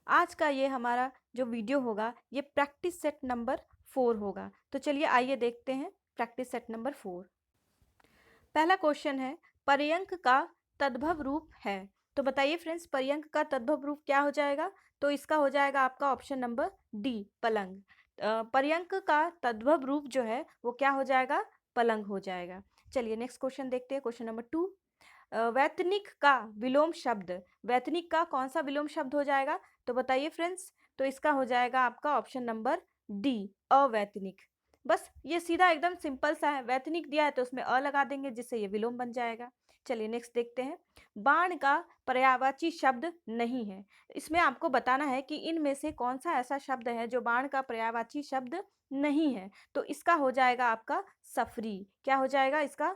आज का ये हमारा जो वीडियो होगा ये प्रैक्टिस सेट नंबर 4 होगा। तो चलिए आइए देखते हैं प्रैक्टिस सेट नंबर 4। पहला क्वेश्चन है, पर्यंक का तद्भव रूप है। तो बताइए फ्रेंड्स, पर्यंक का तद्भव रूप क्या हो जाएगा? तो इसका हो जाएगा आपका ऑप्शन नंबर डी, पलंग। पर्यंक का तद्भव रूप जो है वो क्या हो जाएगा? पलंग हो जाएगा। चलिए नेक्स्ट क्वेश्चन देखते हैं, क्वेश्चन नंबर 2। वैतनिक का विलोम शब्द, वैतनिक का कौन सा विलोम शब्द हो जाएगा? तो बताइए फ्रेंड्स, तो इसका हो जाएगा आपका ऑप्शन नंबर डी, अवैतनिक। बस ये सीधा एकदम सिंपल सा है, वैतनिक दिया है तो उसमें अ लगा देंगे जिससे ये विलोम बन जाएगा। चलिए नेक्स्ट देखते हैं, बाण का पर्यायवाची शब्द नहीं है। इसमें आपको बताना है कि इनमें से कौन सा ऐसा शब्द है जो बाण का पर्यायवाची शब्द नहीं है। तो इसका हो जाएगा आपका सफरी। क्या हो जाएगा इसका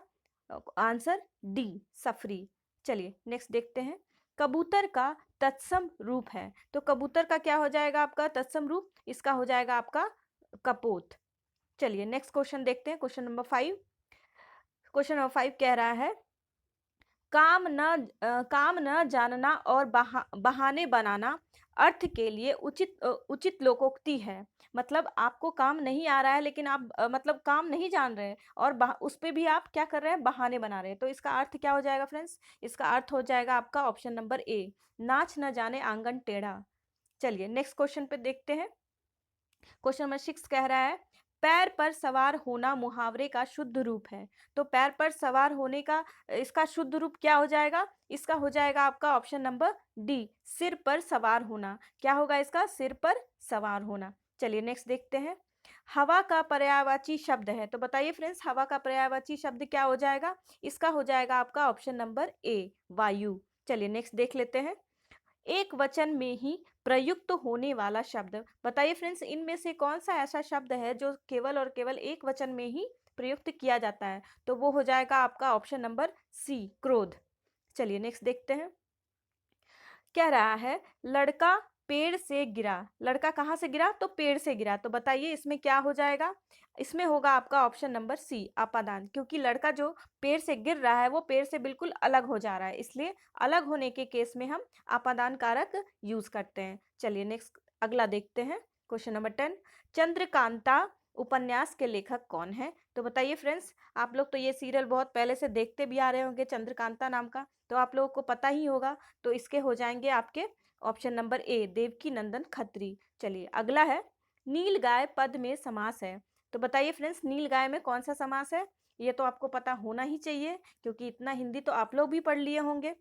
आंसर? डी, सफरी। चलिए नेक्स्ट देखते हैं, कबूतर का तत्सम रूप है। तो कबूतर का क्या हो जाएगा आपका तत्सम रूप? इसका हो जाएगा आपका कपोत। चलिए नेक्स्ट क्वेश्चन देखते हैं, क्वेश्चन नंबर 5। क्वेश्चन नंबर 5 कह रहा है, काम न जानना और बहाने बनाना अर्थ के लिए उचित लोकोक्ति है। मतलब आपको काम नहीं आ रहा है लेकिन आप मतलब काम नहीं जान रहे हैं और उस पे भी आप क्या कर रहे हैं? बहाने बना रहे हैं। तो इसका अर्थ क्या हो जाएगा फ्रेंड्स? इसका अर्थ हो जाएगा आपका ऑप्शन नंबर ए, नाच न जाने आंगन टेढ़ा। चलिए नेक्स्ट क्वेश्चन पे देखते हैं, क्वेश्चन नंबर 6 कह रहा है, पैर पर सवार होना मुहावरे का शुद्ध रूप है। तो पैर पर सवार होने का इसका शुद्ध रूप क्या हो जाएगा? इसका हो जाएगा आपका ऑप्शन नंबर डी, सिर पर सवार होना। क्या होगा इसका? सिर पर सवार होना। चलिए नेक्स्ट देखते हैं, हवा का पर्यायवाची शब्द है। तो बताइए फ्रेंड्स, हवा का पर्यायवाची शब्द क्या हो जाएगा? इसका हो जाएगा आपका ऑप्शन नंबर ए, वायु। चलिए नेक्स्ट देख लेते हैं, एक वचन में ही प्रयुक्त होने वाला शब्द। बताइए फ्रेंड्स, इनमें से कौन सा ऐसा शब्द है जो केवल और केवल एक वचन में ही प्रयुक्त किया जाता है? तो वो हो जाएगा आपका ऑप्शन नंबर सी, क्रोध। चलिए नेक्स्ट देखते हैं, कह रहा है, लड़का पेड़ से गिरा। लड़का कहाँ से गिरा? तो पेड़ से गिरा। तो बताइए इसमें क्या हो जाएगा? इसमें होगा आपका ऑप्शन नंबर सी, अपादान। क्योंकि लड़का जो पेड़ से गिर रहा है वो पेड़ से बिल्कुल अलग हो जा रहा है, इसलिए अलग होने के केस में हम अपादान कारक यूज करते हैं। चलिए नेक्स्ट अगला देखते हैं, क्वेश्चन नंबर 10। चंद्रकांता उपन्यास के लेखक कौन है? तो बताइए फ्रेंड्स, आप लोग तो ये सीरियल बहुत पहले से देखते भी आ रहे होंगे, चंद्रकांता नाम का, तो आप लोगों को पता ही होगा। तो इसके हो जाएंगे आपके ऑप्शन नंबर ए, देवकी नंदन खत्री। चलिए अगला है, नील गाय पद में समास है। तो बताइए फ्रेंड्स, नील गाय में कौन सा समास है? ये तो आपको पता होना ही चाहिए क्योंकि इतना हिंदी तो आप लोग भी पढ़ लिए होंगे।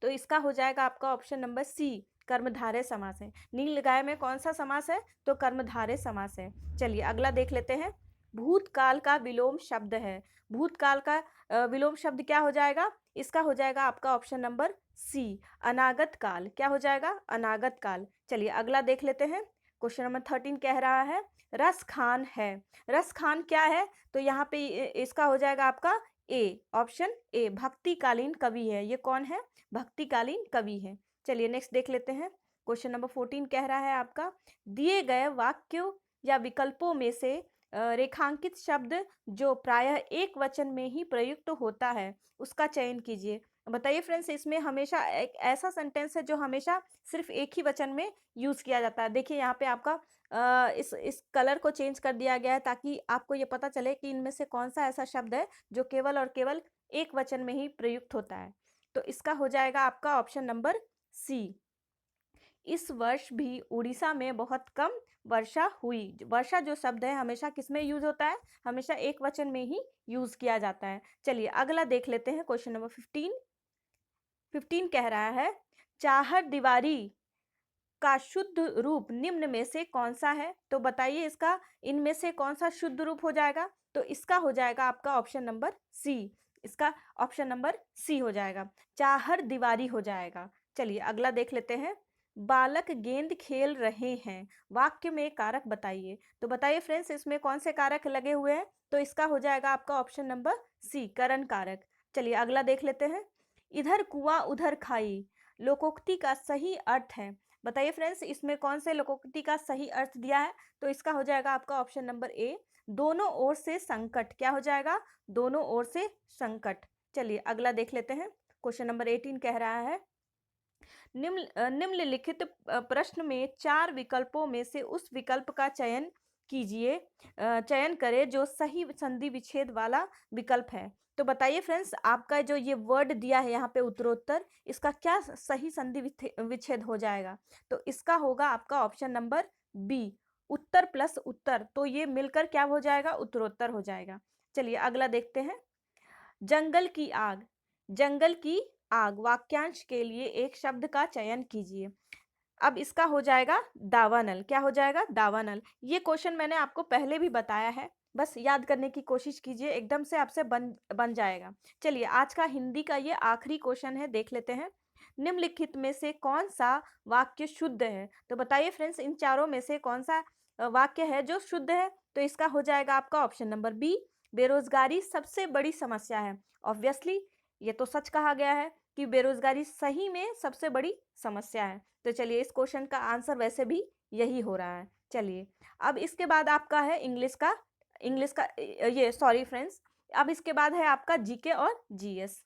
तो इसका हो जाएगा आपका ऑप्शन नंबर सी, कर्मधारय समास है। नील गाय में कौन सा समास है? तो कर्मधारय समास है। चलिए अगला देख लेते हैं, भूतकाल का विलोम शब्द है। भूतकाल का विलोम शब्द क्या हो जाएगा? इसका हो जाएगा आपका ऑप्शन नंबर सी, अनागत काल। क्या हो जाएगा? अनागत काल। चलिए अगला देख लेते हैं, क्वेश्चन नंबर 13 कह रहा है, रस खान है। रस खान क्या है? तो यहाँ पे इसका हो जाएगा आपका ए, ऑप्शन ए, भक्तिकालीन कवि है। ये कौन है? भक्तिकालीन कवि है। चलिए नेक्स्ट देख लेते हैं, क्वेश्चन नंबर 14 कह रहा है आपका, दिए गए वाक्यों या विकल्पों में से रेखांकित शब्द जो प्रायः एक वचन में ही प्रयुक्त होता है उसका चयन कीजिए। बताइए फ्रेंड्स, इसमें हमेशा एक ऐसा सेंटेंस है जो हमेशा सिर्फ एक ही वचन में यूज किया जाता है। देखिए यहाँ पे आपका इस कलर को चेंज कर दिया गया है ताकि आपको ये पता चले कि इनमें से कौन सा ऐसा शब्द है जो केवल और केवल एक वचन में ही प्रयुक्त होता है। तो इसका हो जाएगा आपका ऑप्शन नंबर सी, इस वर्ष भी उड़ीसा में बहुत कम वर्षा हुई। वर्षा जो शब्द है हमेशा किसमें यूज होता है? हमेशा एक वचन में ही यूज किया जाता है। चलिए अगला देख लेते हैं, क्वेश्चन नंबर 15 कह रहा है, चाहर दीवारी का शुद्ध रूप निम्न में से कौन सा है? तो बताइए इसका इनमें से कौन सा शुद्ध रूप हो जाएगा? तो इसका हो जाएगा आपका ऑप्शन नंबर सी, इसका ऑप्शन नंबर सी हो जाएगा, चाहर दीवारी हो जाएगा। चलिए अगला देख लेते हैं, बालक गेंद खेल रहे हैं, वाक्य में कारक बताइए। तो बताइए फ्रेंड्स, इसमें कौन से कारक लगे हुए हैं? तो इसका हो जाएगा आपका ऑप्शन नंबर सी, करण कारक। चलिए अगला देख लेते हैं, इधर कुआं उधर खाई लोकोक्ति का सही अर्थ है। बताइए फ्रेंड्स, इसमें कौन से लोकोक्ति का सही अर्थ दिया है? तो इसका हो जाएगा आपका ऑप्शन नंबर ए, दोनों ओर से संकट। क्या हो जाएगा? दोनों ओर से संकट। चलिए अगला देख लेते हैं, क्वेश्चन नंबर 18 कह रहा है, निम्नलिखित प्रश्न में 4 विकल्पों में से उस विकल्प का चयन कीजिए, चयन करें जो सही संधि विच्छेद वाला विकल्प है। तो बताइए फ्रेंड्स, आपका जो ये वर्ड दिया है यहाँ पे उत्तरोत्तर, इसका क्या सही संधि विच्छेद हो जाएगा? तो इसका होगा आपका ऑप्शन नंबर बी, उत्तर प्लस उत्तर। तो ये मिलकर क्या हो जाएगा? उत्तरोत्तर हो जाएगा। चलिए अगला देखते हैं। जंगल की आग। जंगल की आग वाक्यांश के लिए एक शब्द का चयन कीजिए। अब इसका हो जाएगा दावानल। क्या हो जाएगा? दावानल। ये क्वेश्चन मैंने आपको पहले भी बताया है, बस याद करने की कोशिश कीजिए, एकदम से आपसे बन बन जाएगा। चलिए आज का हिंदी का ये आखिरी क्वेश्चन है, देख लेते हैं। निम्नलिखित में से कौन सा वाक्य शुद्ध है? तो बताइए फ्रेंड्स, इन चारों में से कौन सा वाक्य है जो शुद्ध है? तो इसका हो जाएगा आपका ऑप्शन नंबर बी, बेरोजगारी सबसे बड़ी समस्या है। ऑब्वियसली ये तो सच कहा गया है कि बेरोजगारी सही में सबसे बड़ी समस्या है। तो चलिए इस क्वेश्चन का आंसर वैसे भी यही हो रहा है। चलिए अब इसके बाद आपका है इंग्लिश का ये सॉरी फ्रेंड्स, अब इसके बाद है आपका जीके और जीएस।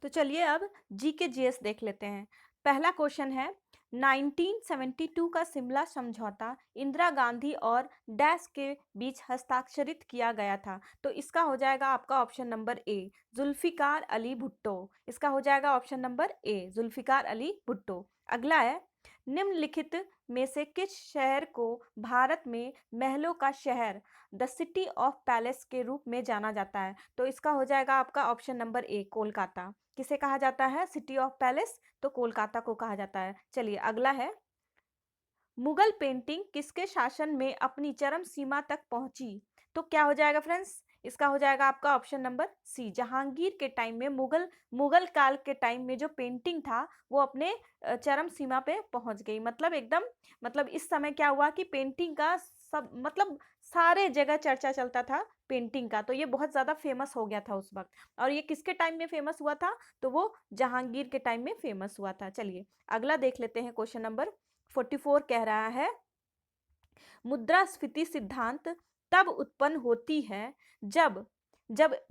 तो चलिए अब जीके जीएस देख लेते हैं। पहला क्वेश्चन है, 1972 का शिमला समझौता इंदिरा गांधी और डैश के बीच हस्ताक्षरित किया गया था। तो इसका हो जाएगा आपका option number A, Zulfikar Ali Bhutto. इसका हो जाएगा option number A, Zulfikar Ali Bhutto. अगला है, निम्नलिखित में से किस शहर को भारत में महलों का शहर, द सिटी ऑफ पैलेस के रूप में जाना जाता है? तो इसका हो जाएगा आपका ऑप्शन नंबर ए, कोलकाता। किसे कहा जाता है सिटी ऑफ पैलेस? तो कोलकाता को कहा जाता है। चलिए अगला है, मुगल पेंटिंग किसके शासन में अपनी चरम सीमा तक पहुंची? तो क्या हो जाएगा फ्रेंड्स? इसका हो जाएगा आपका ऑप्शन नंबर सी, जहांगीर के टाइम में, मुगल काल के टाइम में जो पेंटिंग था वो अपने चरम सीमा पे पहुंच गई। मतलब एकदम, मतलब इस समय क्या हुआ कि पेंटिंग का सब, मतलब सारे जगह चर्चा चलता था पेंटिंग का। तो ये बहुत ज्यादा फेमस हो गया था उस वक्त। और ये किसके टाइम में फेमस हुआ था? तो वो जहांगीर के टाइम में फेमस हुआ था। चलिए अगला देख लेते हैं। क्वेश्चन नंबर 44 कह रहा है, मुद्रास्फीति सिद्धांत तब उत्पन्न होती है जब,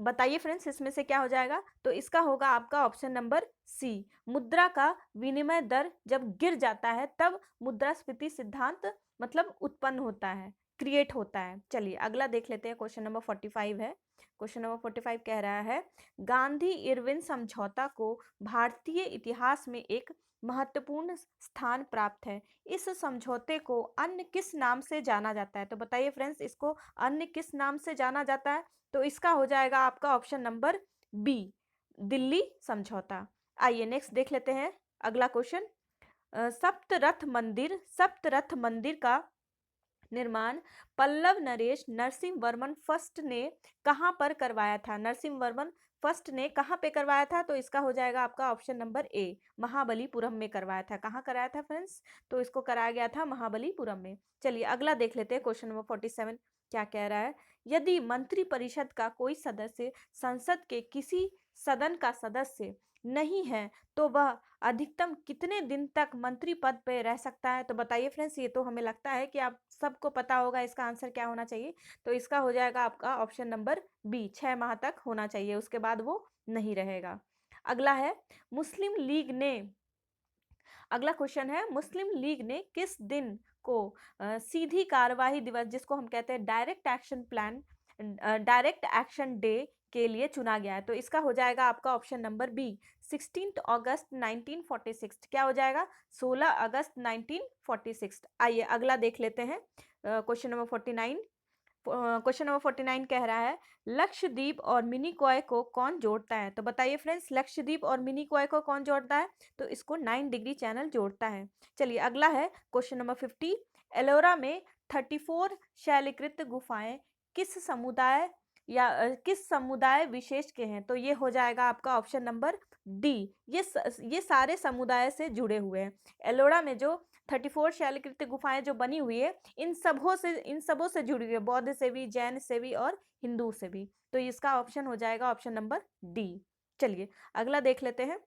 बताइए फ्रेंड्स इसमें से क्या हो जाएगा? तो इसका होगा आपका ऑप्शन नंबर सी, मुद्रा का विनिमय दर जब गिर जाता है तब मुद्रास्फीति सिद्धांत मतलब उत्पन्न होता है, क्रिएट होता है। चलिए अगला देख लेते हैं। क्वेश्चन नंबर 45 है। क्वेश्चन नंबर 45 कह रहा है, गांधी इरविन समझौता को भारतीय इतिहास में एक महत्वपूर्ण स्थान प्राप्त है। इस समझौते को अन्य किस नाम से जाना जाता है? तो बताइए फ्रेंड्स, इसको अन्य किस नाम से जाना जाता है? तो इसका हो जाएगा आपका ऑप्शन नंबर बी, दिल्ली समझौता। आइए नेक्स्ट देख लेते हैं अगला क्वेश्चन। सप्तरथ मंदिर का निर्माण पल्लव नरेश नरसिंह वर्मन फर्स्ट ने कहां पर करवाया था? नरसिंह वर्मन फर्स्ट ने कहां पे करवाया था? तो इसका हो जाएगा आपका ऑप्शन नंबर ए, महाबलीपुरम में करवाया था। कहां कराया था फ्रेंड्स? तो इसको कराया गया था महाबलीपुरम में। चलिए अगला देख लेते हैं। क्वेश्चन नंबर 47 क्या कह रहा है, यदि मंत्री परिषद का कोई सदस्य संसद के किसी सदन का सदस्य नहीं है तो वह अधिकतम कितने दिन तक मंत्री पद पे रह सकता है? तो बताइए फ्रेंड्स, ये तो हमें लगता है कि आप सबको पता होगा इसका आंसर क्या होना चाहिए। तो इसका हो जाएगा आपका ऑप्शन नंबर बी, 6 माह तक होना चाहिए, उसके बाद वो नहीं रहेगा। अगला है, मुस्लिम लीग ने, अगला क्वेश्चन है, मुस्लिम लीग ने किस दिन को सीधी कार्यवाही दिवस, जिसको हम कहते हैं direct action plan, direct action day के लिए चुना गया है? तो इसका हो जाएगा आपका ऑप्शन नंबर बी, 16 अगस्त 1946। क्या हो जाएगा? 16 अगस्त 1946। आइए अगला देख लेते हैं। Question number 49। क्वेश्चन नंबर 49 कह रहा है, लक्षद्वीप और मिनिकॉय को कौन जोड़ता है? तो बताइए फ्रेंड्स, लक्षद्वीप और मिनिकॉय को कौन जोड़ता है? तो इसको 9 डिग्री चैनल जोड़ता है। चलिए अगला है क्वेश्चन नंबर 50, एलोरा में 34 शैलीकृत गुफाएं किस समुदाय या किस समुदाय विशेष के हैं? तो ये हो जाएगा आपका ऑप्शन नंबर डी, ये सारे समुदाय से जुड़े हुए हैं। एलोरा में जो 34 शैलकृत गुफाएं जो बनी हुई है, इन सबों से जुड़ी हुई है, बौद्ध से भी, जैन से भी और हिंदू से भी। तो इसका ऑप्शन हो जाएगा ऑप्शन नंबर डी। चलिए अगला देख लेते हैं।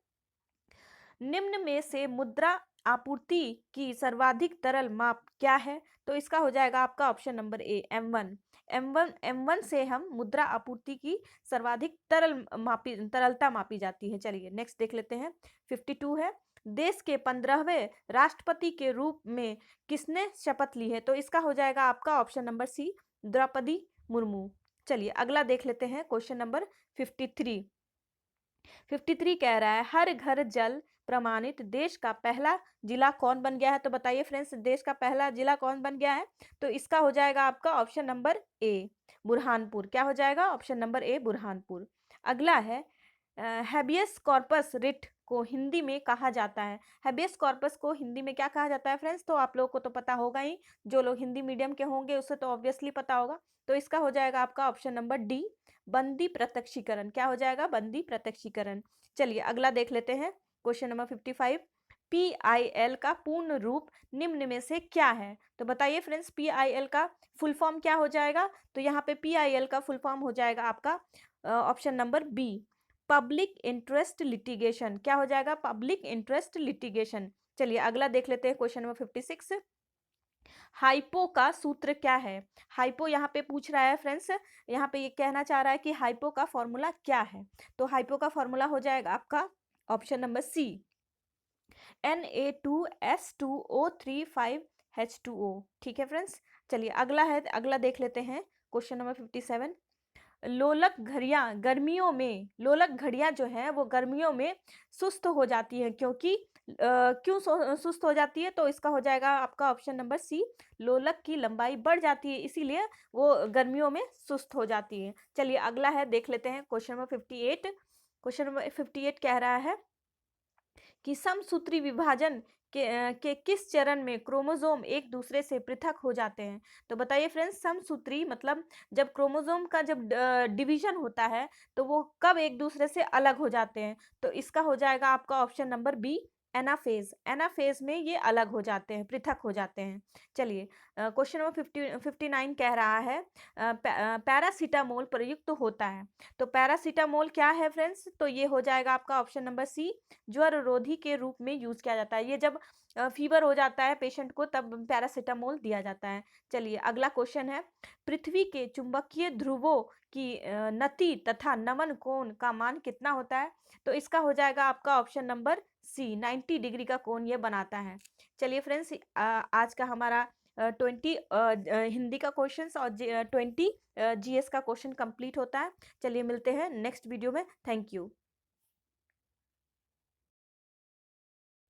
निम्न में से मुद्रा आपूर्ति की सर्वाधिक तरल माप क्या है? तो इसका हो जाएगा आपका ऑप्शन नंबर ए, M1। M1 से हम मुद्रा आपूर्ति की सर्वाधिक तरलता मापी जाती है। चलिए नेक्स्ट देख लेते हैं। 52 है, देश के 15वें राष्ट्रपति के रूप में किसने शपथ ली है? तो इसका हो जाएगा आपका option number C, Draupadi Murmu. चलिए अगला देख लेते हैं, क्वेश्चन नंबर 53। 53 कह रहा है, हर घर जल प्रमाणित देश का पहला जिला कौन बन गया है? तो बताइए फ्रेंड्स, देश का पहला जिला कौन बन गया है? तो इसका हो जाएगा आपका ऑप्शन नंबर ए, बुरहानपुर। क्या हो जाएगा? ऑप्शन नंबर ए, बुरहानपुर। अगला है, हैबियस कॉर्पस रिट को हिंदी में कहा जाता है। हैबियस कॉर्पस को हिंदी में क्या कहा जाता है फ्रेंड्स? तो आप लोगों को तो पता होगा ही, जो लोग हिंदी मीडियम के होंगे उसे तो ऑब्वियसली पता होगा। तो इसका हो जाएगा आपका ऑप्शन नंबर डी, बंदी प्रत्यक्षीकरण। क्या हो जाएगा? बंदी प्रत्यक्षीकरण। चलिए अगला देख लेते हैं, क्वेश्चन नंबर 55। PIL का पूर्ण रूप निम्न में से क्या है? तो बताइए फ्रेंड्स, PIL का फुल फॉर्म क्या हो जाएगा? तो यहाँ पे PIL का फुल फॉर्म हो जाएगा आपका option number B, public interest litigation. क्या हो जाएगा? Public interest litigation. चलिए अगला देख लेते हैं, क्वेश्चन नंबर 56। हाइपो का सूत्र क्या है? हाइपो यहाँ पे पूछ रहा है फ्रेंड्स, यहाँ पे ये कहना चाह रहा है कि हाइपो का फॉर्मूला क्या है? तो हाइपो का फॉर्मूला हो जाएगा आपका ऑप्शन नंबर सी, Na2S2O3 5H2O। ठीक है फ्रेंड्स। चलिए अगला है, अगला देख लेते हैं, क्वेश्चन नंबर 57। लोलक घड़ियां गर्मियों में, लोलक घड़ियां जो है वो गर्मियों में सुस्त हो जाती है, क्योंकि क्यों सुस्त हो जाती है? तो इसका हो जाएगा आपका ऑप्शन नंबर सी, लोलक की लंबाई बढ़ जाती है, इसीलिए वो गर्मियों में सुस्त हो जाती है। चलिए अगला है, देख लेते हैं, क्वेश्चन नंबर 58। क्वेश्चन नंबर 58 कह रहा है कि समसूत्री विभाजन के किस चरण में क्रोमोसोम एक दूसरे से पृथक हो जाते हैं? तो बताइए फ्रेंड्स, समसूत्री मतलब जब क्रोमोसोम का जब डिवीजन होता है तो वो कब एक दूसरे से अलग हो जाते हैं? तो इसका हो जाएगा आपका option number B, anaphase. Anaphase में ये अलग हो जाते हैं, पृथक हो जाते हैं। चलिए क्वेश्चन नंबर 59 कह रहा है, पैरासीटामोल प्रयुक्त होता है। तो पैरासीटामोल क्या है फ्रेंड्स? तो ये हो जाएगा आपका ऑप्शन नंबर सी, ज्वर रोधी के रूप में यूज किया जाता है। ये जब फीवर हो जाता है पेशेंट को तब पैरासीटामोल दिया जाता है। चलिए अगला क्वेश्चन है, पृथ्वी के चुंबकीय ध्रुवों की नति तथा नमन कोण का मान कितना होता है? तो इसका हो जाएगा आपका ऑप्शन नंबर सी, 90 डिग्री का कोण ये बनाता है। चलिए फ्रेंड्स, आज का हमारा 20 हिंदी का क्वेश्चंस और 20 जीएस का क्वेश्चन कंप्लीट होता है। चलिए मिलते हैं नेक्स्ट वीडियो में। Thank you.